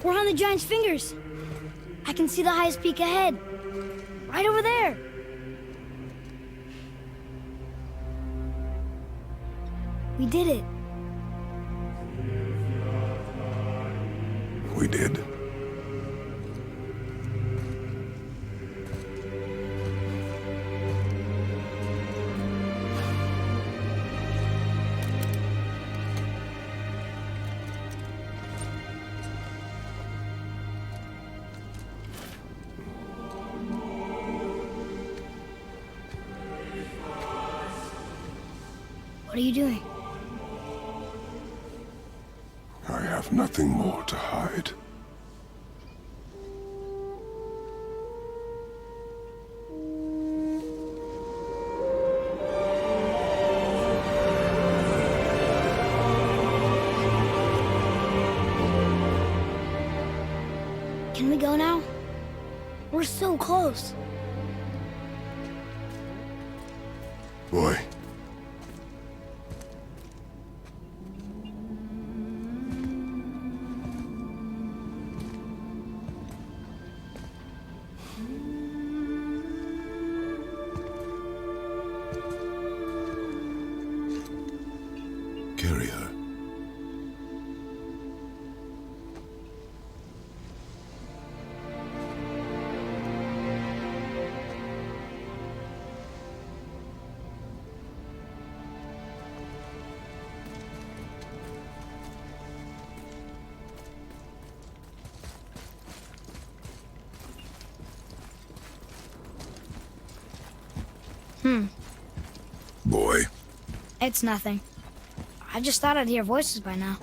We're on the giant's fingers. I can see the highest peak ahead. Right over there. We did it. We did. What are you doing? I have nothing more to hide. Can we go now? We're so close. Boy. Carry her. Boy. It's nothing. I just thought I'd hear voices by now.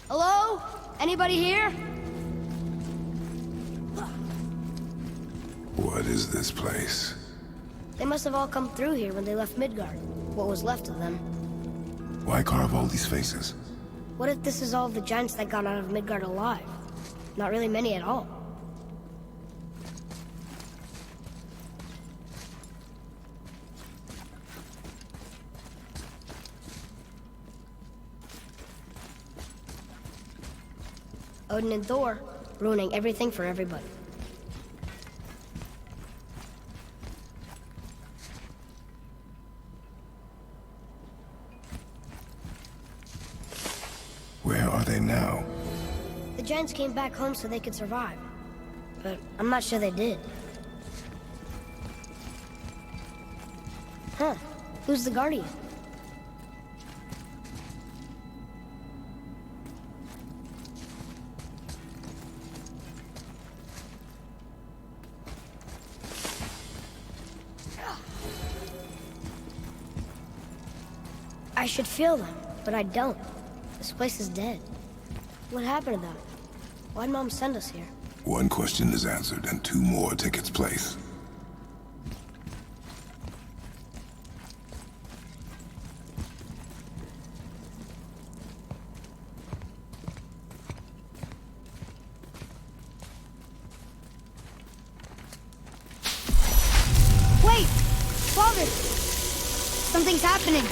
Hello? Anybody here? What is this place? They must have all come through here when they left Midgard. What was left of them. Why carve all these faces? What if this is all the giants that got out of Midgard alive? Not really many at all. Odin and Thor, ruining everything for everybody. Where are they now? The giants came back home so they could survive. But I'm not sure they did. Huh. Who's the Guardian? I should feel them, but I don't. This place is dead. What happened to them? Why'd Mom send us here? One question is answered, and two more take its place. Wait! Father! Something's happening!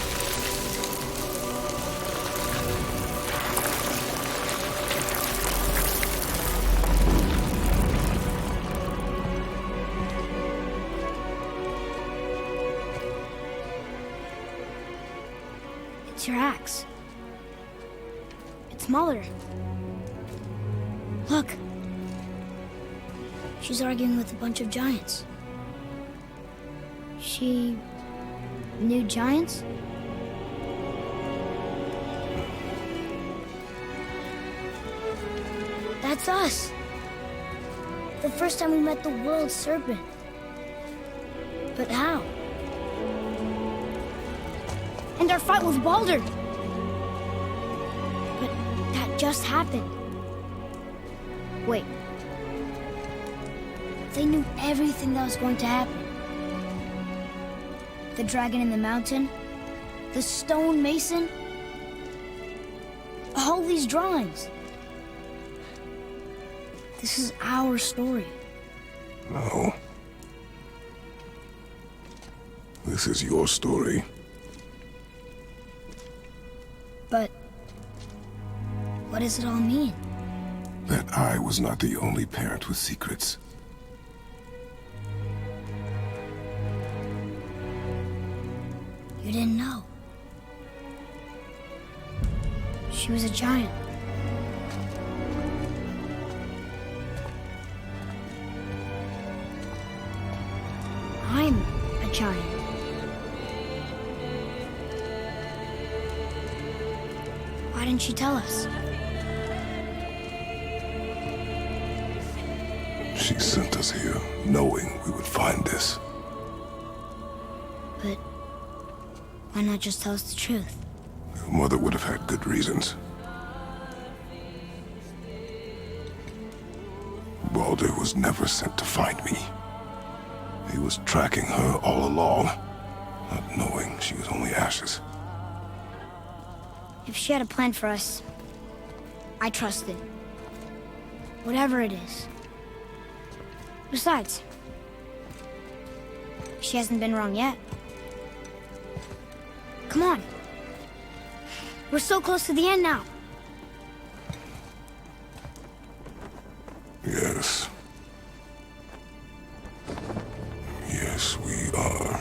It's your axe. It's Mother. Look. She's arguing with a bunch of giants. She knew giants? That's us. The first time we met the world serpent. But how? And our fight with Baldur. But that just happened. Wait. They knew everything that was going to happen. The dragon in the mountain, the stone mason, all these drawings. This is our story. No. This is your story. But what does it all mean? That I was not the only parent with secrets. You didn't know. She was a giant. I'm a giant. Why didn't she tell us? She sent us here, knowing we would find this. But why not just tell us the truth? Your mother would have had good reasons. Baldur was never sent to find me. He was tracking her all along, not knowing she was only ashes. If she had a plan for us, I trust it. Whatever it is. Besides, she hasn't been wrong yet. Come on. We're so close to the end now. Yes. Yes, we are.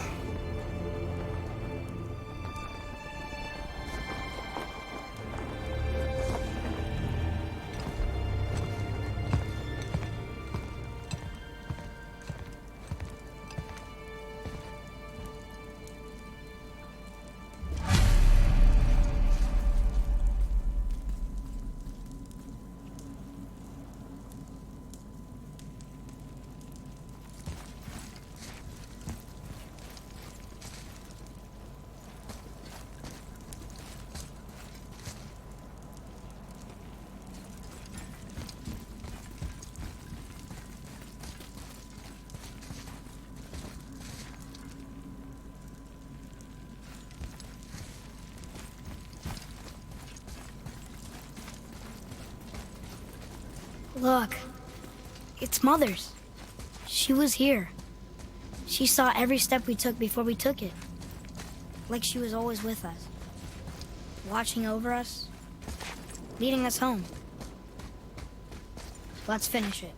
Look, it's Mother's. She was here. She saw every step we took before we took it. Like she was always with us. Watching over us. Leading us home. Let's finish it.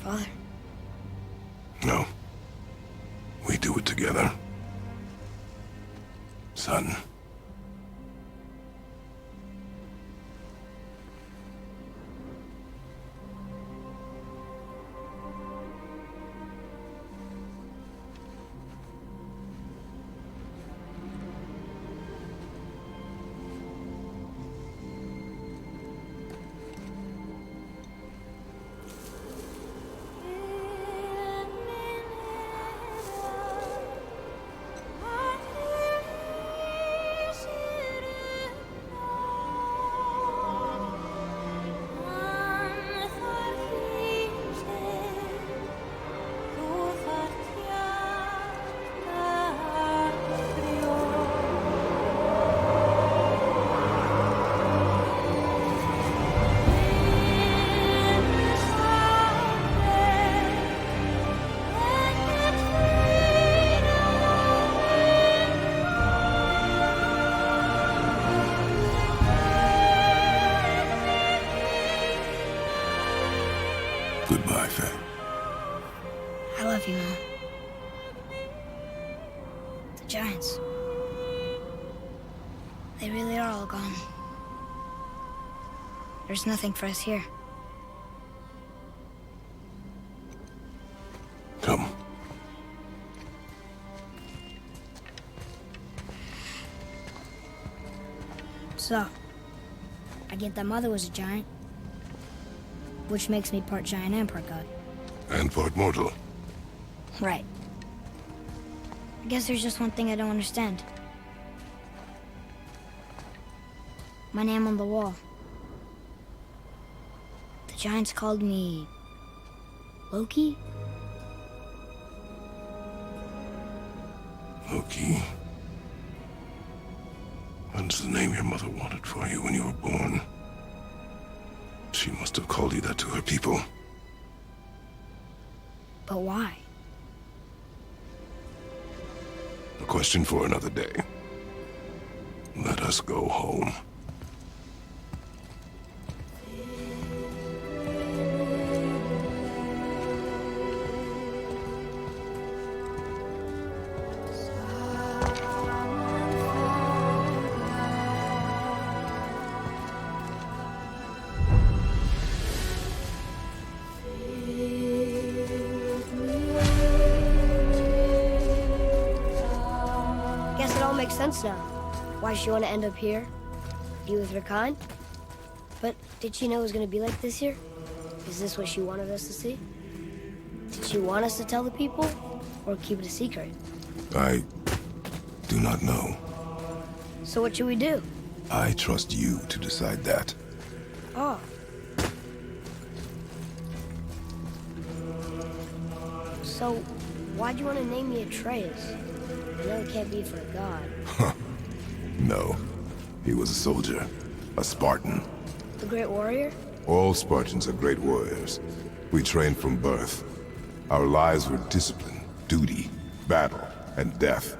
Father. No. We do it together. Son. Goodbye, Faye. I love you, Mom. The Giants. They really are all gone. There's nothing for us here. Come. So, I get that Mother was a giant, which makes me part giant and part god. And part mortal. Right. I guess there's just one thing I don't understand. My name on the wall. The Giants called me... Loki? Loki. That's the name your mother wanted for you when you were born. She must have called you that to her people. But why? A question for another day. Let us go home. Guess it all makes sense now. Why she want to end up here? Be with her kind? But did she know it was going to be like this here? Is this what she wanted us to see? Did she want us to tell the people? Or keep it a secret? I do not know. So what should we do? I trust you to decide that. Oh. So, why'd you want to name me Atreus? I know it can't be for a god. No. He was a soldier. A Spartan. The Great Warrior? All Spartans are great warriors. We trained from birth. Our lives were discipline, duty, battle, and death.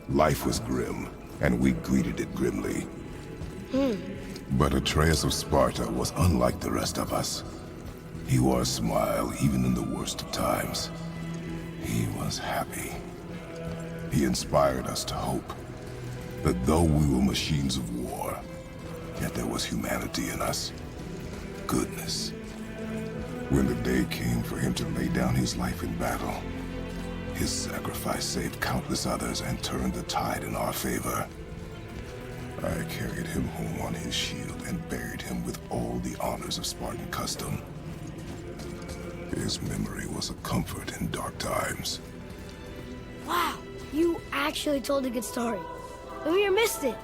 Life was grim, and we greeted it grimly. But Atreus of Sparta was unlike the rest of us. He wore a smile even in the worst of times. He was happy. He inspired us to hope that though we were machines of war, yet there was humanity in us. Goodness. When the day came for him to lay down his life in battle, his sacrifice saved countless others and turned the tide in our favor. I carried him home on his shield and buried him with all the honors of Spartan custom. His memory was a comfort in dark times. Wow, you actually told a good story. Amir missed it.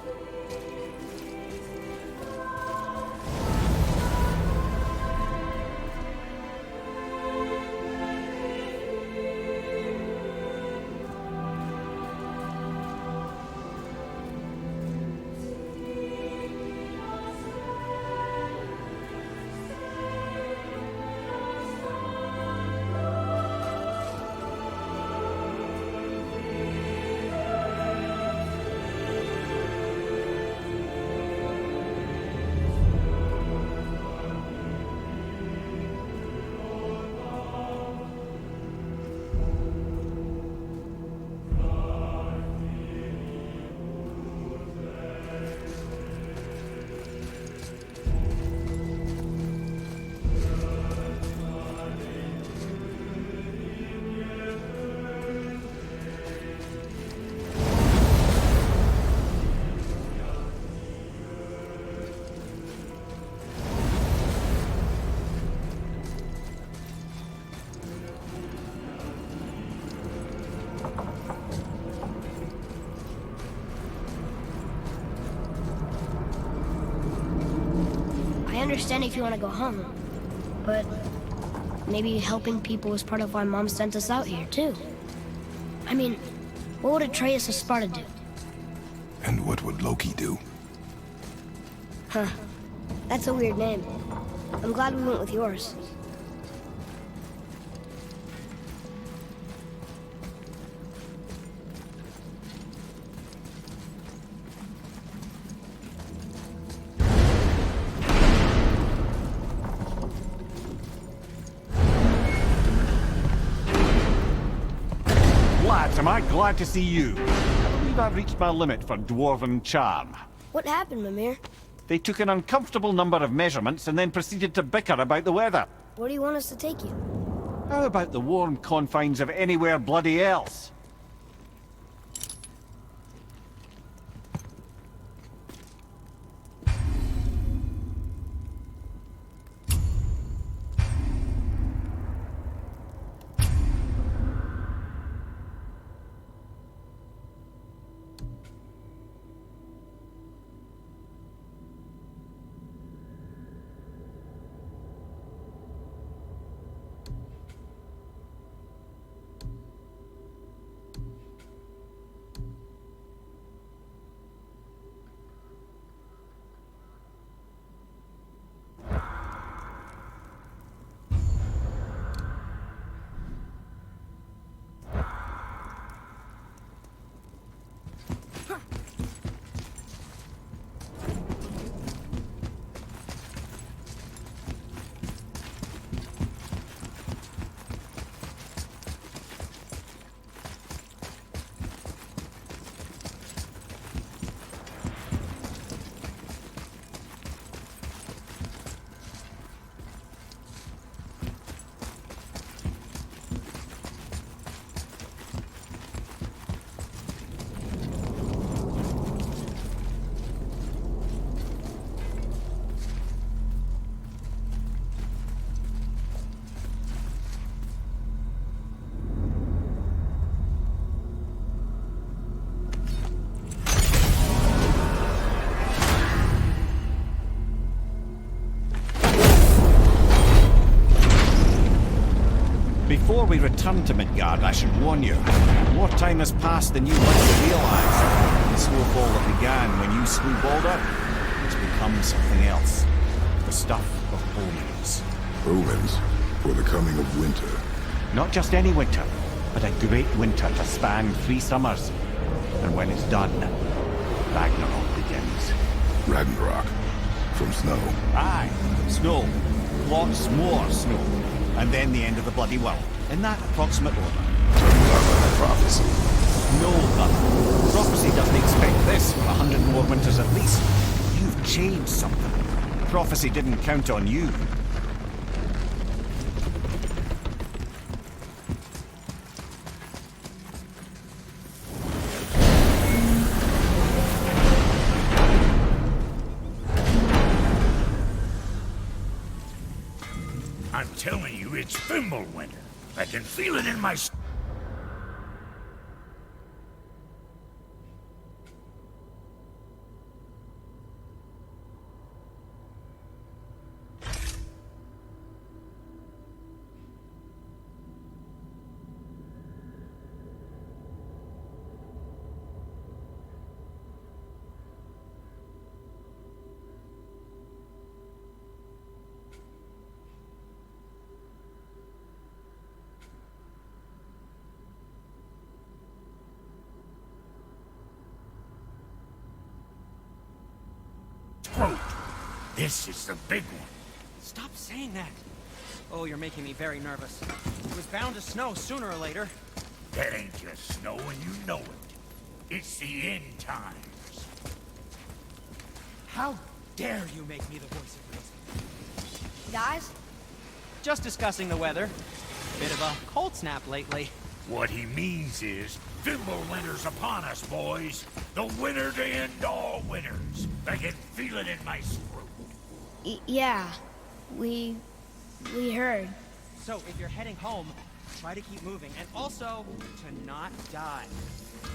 I understand if you want to go home, but maybe helping people is part of why Mom sent us out here, too. I mean, what would Atreus of Sparta do? And what would Loki do? Huh. That's a weird name. I'm glad we went with yours. Lads, am I glad to see you. I believe I've reached my limit for dwarven charm. What happened, Mimir? They took an uncomfortable number of measurements and then proceeded to bicker about the weather. Where do you want us to take you? How about the warm confines of anywhere bloody else? Before we return to Midgard, I should warn you. More time has passed than you want to realize. The snowfall that began when you slew Baldur has become something else. The stuff of omens. Omens for the coming of winter. Not just any winter, but a great winter to span 3 summers. And when it's done, Ragnarok begins. Ragnarok. From snow. Aye, snow. Lots more snow. And then the end of the bloody world. In that approximate order. Prophecy. No, brother. Prophecy doesn't expect this for 100 more winters at least. You've changed something. Prophecy didn't count on you. I'm telling you, it's Fimbulwinter. I can feel it in my... throat. This is the big one. Stop saying that. Oh, you're making me very nervous. It was bound to snow sooner or later. That ain't just snow and you know it. It's the end times. How dare you make me the voice of reason? Guys, Just discussing the weather. Bit of a cold snap lately. What he means is, Fimbulwinter's upon us, boys. The winter to end all winters. I can feel it in my screw. Yeah, we heard. So if you're heading home, try to keep moving. And also, to not die.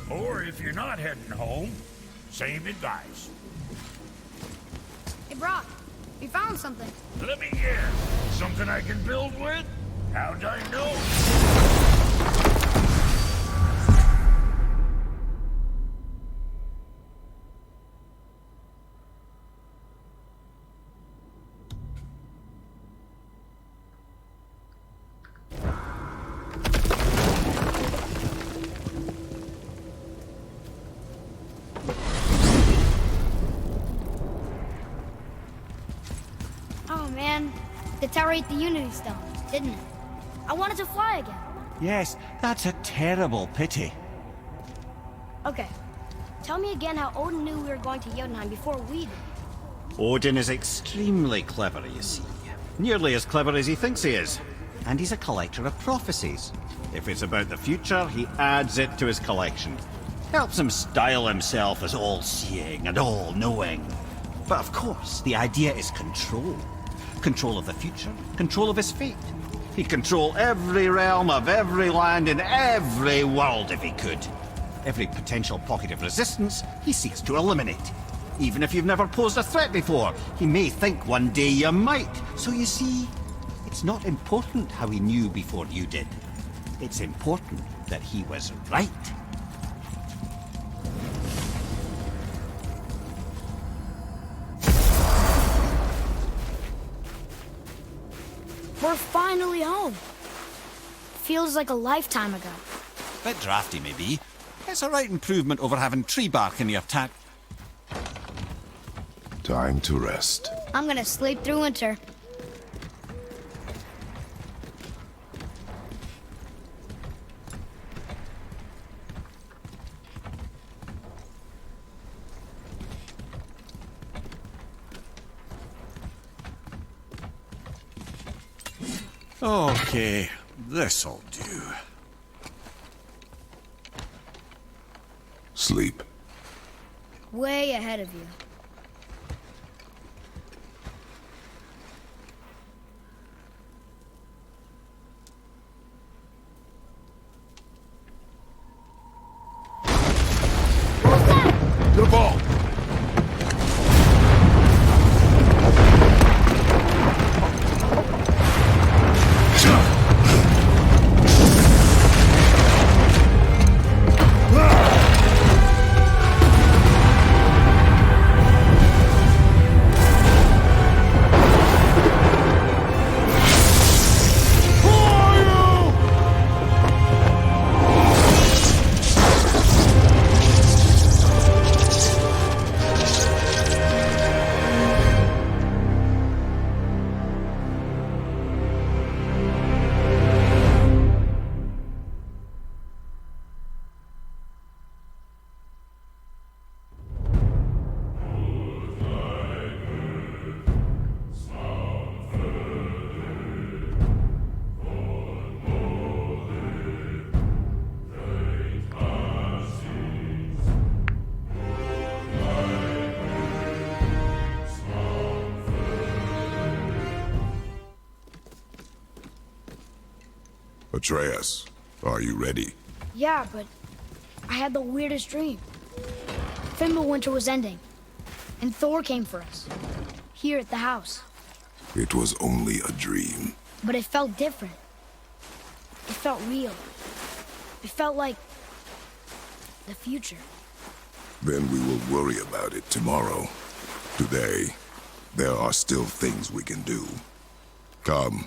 Or if you're not heading home, same advice. Hey, Brock, we found something. Let me guess. Something I can build with? How'd I know? Oh man, the tower ate the Unity Stone, didn't it? I wanted to fly again. Yes, that's a terrible pity. Okay, tell me again how Odin knew we were going to Jotunheim before we did. Odin is extremely clever, you see. Nearly as clever as he thinks he is. And he's a collector of prophecies. If it's about the future, he adds it to his collection. Helps him style himself as all-seeing and all-knowing. But of course, the idea is control. Control of the future, control of his fate. He'd control every realm of every land in every world if he could. Every potential pocket of resistance, he seeks to eliminate. Even if you've never posed a threat before, he may think one day you might. So you see, it's not important how he knew before you did. It's important that he was right. We're finally home. Feels like a lifetime ago. Bit drafty, maybe. It's a right improvement over having tree bark in your tat. Time to rest. I'm gonna sleep through winter. Okay, this'll do. Sleep. Way ahead of you. The ball! Atreus, are you ready? Yeah, but I had the weirdest dream. Fimbulwinter was ending, and Thor came for us. Here at the house. It was only a dream. But it felt different. It felt real. It felt like the future. Then we will worry about it tomorrow. Today, there are still things we can do. Come.